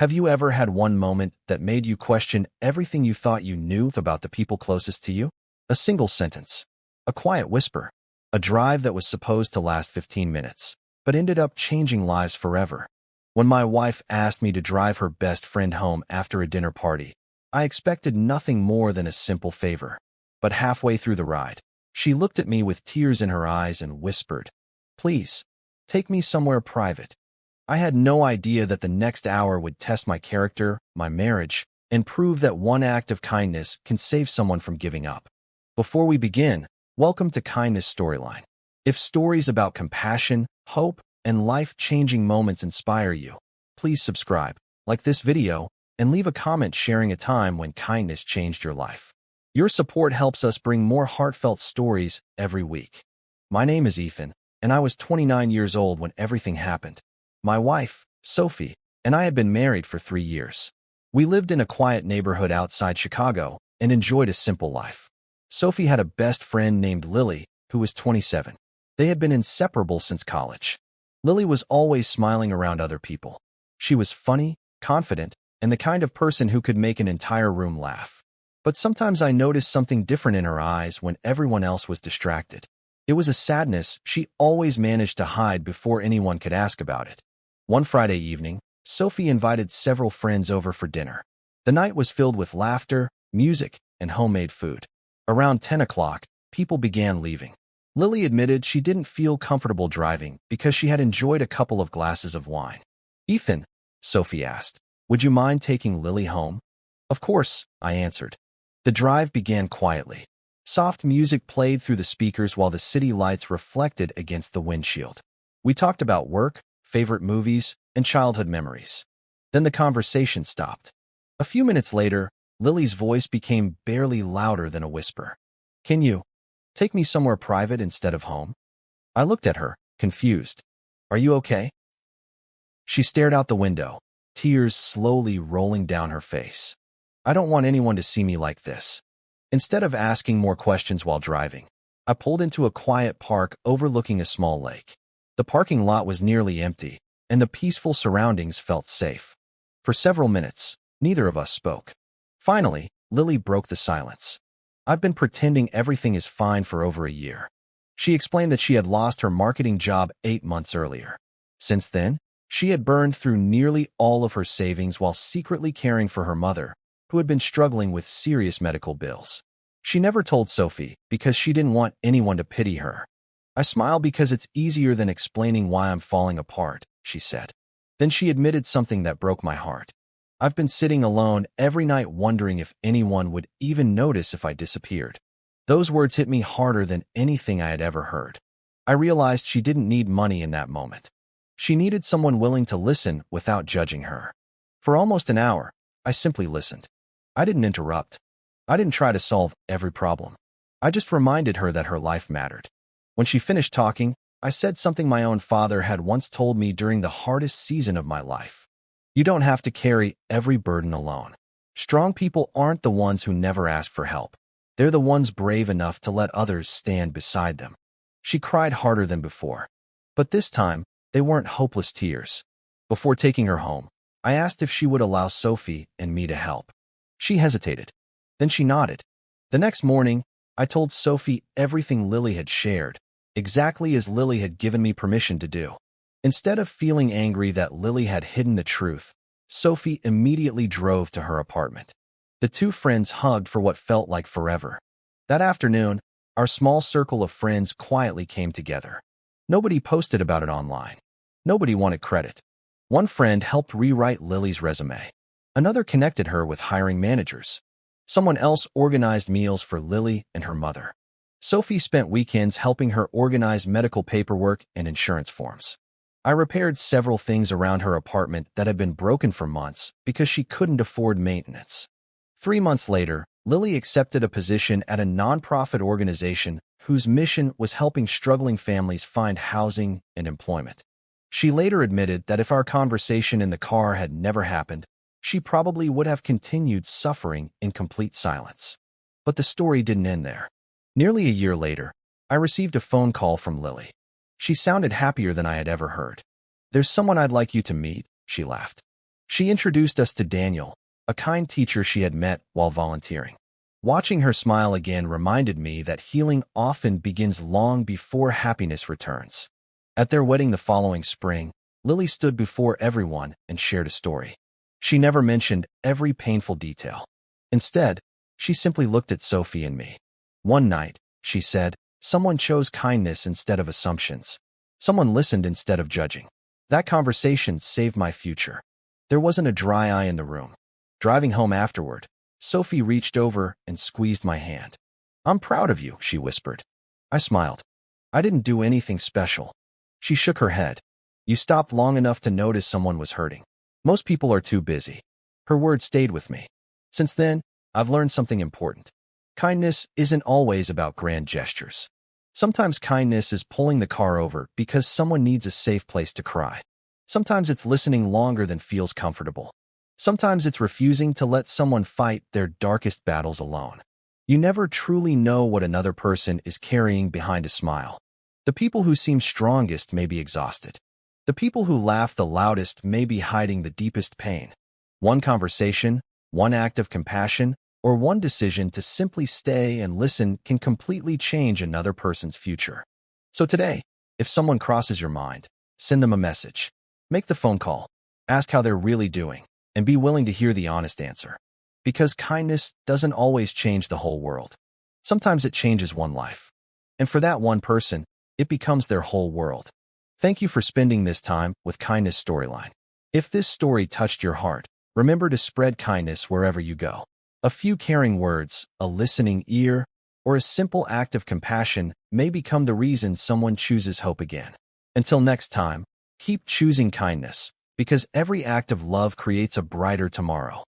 Have you ever had one moment that made you question everything you thought you knew about the people closest to you? A single sentence, a quiet whisper, a drive that was supposed to last 15 minutes, but ended up changing lives forever. When my wife asked me to drive her best friend home after a dinner party, I expected nothing more than a simple favor. But halfway through the ride, she looked at me with tears in her eyes and whispered, "Please, take me somewhere private." I had no idea that the next hour would test my character, my marriage, and prove that one act of kindness can save someone from giving up. Before we begin, welcome to Kindness Storyline. If stories about compassion, hope, and life-changing moments inspire you, please subscribe, like this video, and leave a comment sharing a time when kindness changed your life. Your support helps us bring more heartfelt stories every week. My name is Ethan, and I was 29 years old when everything happened. My wife, Sophie, and I had been married for 3 years. We lived in a quiet neighborhood outside Chicago and enjoyed a simple life. Sophie had a best friend named Lily, who was 27. They had been inseparable since college. Lily was always smiling around other people. She was funny, confident, and the kind of person who could make an entire room laugh. But sometimes I noticed something different in her eyes when everyone else was distracted. It was a sadness she always managed to hide before anyone could ask about it. One Friday evening, Sophie invited several friends over for dinner. The night was filled with laughter, music, and homemade food. Around 10 o'clock, people began leaving. Lily admitted she didn't feel comfortable driving because she had enjoyed a couple of glasses of wine. "Ethan," Sophie asked, "would you mind taking Lily home?" "Of course," I answered. The drive began quietly. Soft music played through the speakers while the city lights reflected against the windshield. We talked about work, favorite movies, and childhood memories. Then the conversation stopped. A few minutes later, Lily's voice became barely louder than a whisper. "Can you take me somewhere private instead of home?" I looked at her, confused. "Are you okay?" She stared out the window, tears slowly rolling down her face. "I don't want anyone to see me like this." Instead of asking more questions while driving, I pulled into a quiet park overlooking a small lake. The parking lot was nearly empty, and the peaceful surroundings felt safe. For several minutes, neither of us spoke. Finally, Lily broke the silence. "I've been pretending everything is fine for over a year." She explained that she had lost her marketing job 8 months earlier. Since then, she had burned through nearly all of her savings while secretly caring for her mother, who had been struggling with serious medical bills. She never told Sophie because she didn't want anyone to pity her. "I smile because it's easier than explaining why I'm falling apart," she said. Then she admitted something that broke my heart. "I've been sitting alone every night wondering if anyone would even notice if I disappeared." Those words hit me harder than anything I had ever heard. I realized she didn't need money in that moment. She needed someone willing to listen without judging her. For almost an hour, I simply listened. I didn't interrupt. I didn't try to solve every problem. I just reminded her that her life mattered. When she finished talking, I said something my own father had once told me during the hardest season of my life. "You don't have to carry every burden alone." Strong people aren't the ones who never ask for help. They're the ones brave enough to let others stand beside them. She cried harder than before. But this time, they weren't hopeless tears. Before taking her home, I asked if she would allow Sophie and me to help. She hesitated. Then she nodded. The next morning, I told Sophie everything Lily had shared, exactly as Lily had given me permission to do. Instead of feeling angry that Lily had hidden the truth, Sophie immediately drove to her apartment. The two friends hugged for what felt like forever. That afternoon, our small circle of friends quietly came together. Nobody posted about it online. Nobody wanted credit. One friend helped rewrite Lily's resume. Another connected her with hiring managers. Someone else organized meals for Lily and her mother. Sophie spent weekends helping her organize medical paperwork and insurance forms. I repaired several things around her apartment that had been broken for months because she couldn't afford maintenance. 3 months later, Lily accepted a position at a nonprofit organization whose mission was helping struggling families find housing and employment. She later admitted that if our conversation in the car had never happened, she probably would have continued suffering in complete silence. But the story didn't end there. Nearly a year later, I received a phone call from Lily. She sounded happier than I had ever heard. "There's someone I'd like you to meet," she laughed. She introduced us to Daniel, a kind teacher she had met while volunteering. Watching her smile again reminded me that healing often begins long before happiness returns. At their wedding the following spring, Lily stood before everyone and shared a story. She never mentioned every painful detail. Instead, she simply looked at Sophie and me. One night, she said, someone chose kindness instead of assumptions. Someone listened instead of judging. That conversation saved my future. There wasn't a dry eye in the room. Driving home afterward, Sophie reached over and squeezed my hand. "I'm proud of you," she whispered. I smiled. "I didn't do anything special." She shook her head. "You stopped long enough to notice someone was hurting. Most people are too busy." Her words stayed with me. Since then, I've learned something important. Kindness isn't always about grand gestures. Sometimes kindness is pulling the car over because someone needs a safe place to cry. Sometimes it's listening longer than feels comfortable. Sometimes it's refusing to let someone fight their darkest battles alone. You never truly know what another person is carrying behind a smile. The people who seem strongest may be exhausted. The people who laugh the loudest may be hiding the deepest pain. One conversation, one act of compassion, or one decision to simply stay and listen can completely change another person's future. So today, if someone crosses your mind, send them a message. Make the phone call. Ask how they're really doing. And be willing to hear the honest answer. Because kindness doesn't always change the whole world. Sometimes it changes one life. And for that one person, it becomes their whole world. Thank you for spending this time with Kindness Storyline. If this story touched your heart, remember to spread kindness wherever you go. A few caring words, a listening ear, or a simple act of compassion may become the reason someone chooses hope again. Until next time, keep choosing kindness, because every act of love creates a brighter tomorrow.